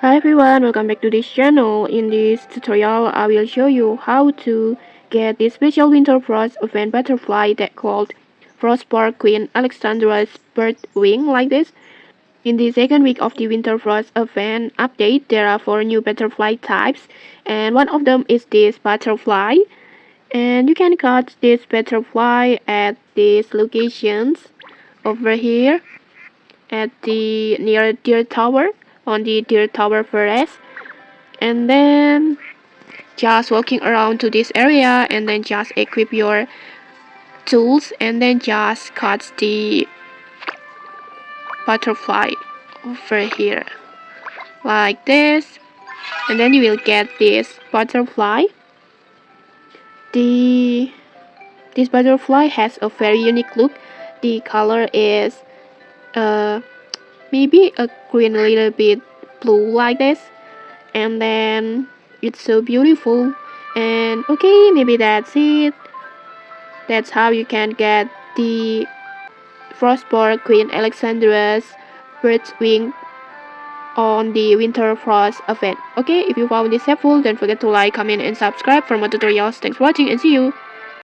Hi everyone, welcome back to this channel. In this tutorial, I will show you how to get this special winter frost event butterfly that called Frostspore Queen Alexandra's Birdwing like this. In the second week of the winter frost event update, there are 4 new butterfly types, and one of them is this butterfly. And you can catch this butterfly at these locations over here at the near Deer Tower on the Deer Tower forest, and then just walking around to this area and then just equip your tools and then just cut the butterfly over here like this, and then you will get this butterfly. the this butterfly has a very unique look. The color is uh maybe a green, a little bit blue like this, and then it's so beautiful. And okay, maybe that's it. That's how you can get the Frostspore Queen Alexandra's Birdwing on the Winter Frost event. Okay, if you found this helpful, don't forget to like, comment, and subscribe for more tutorials. Thanks for watching and see you!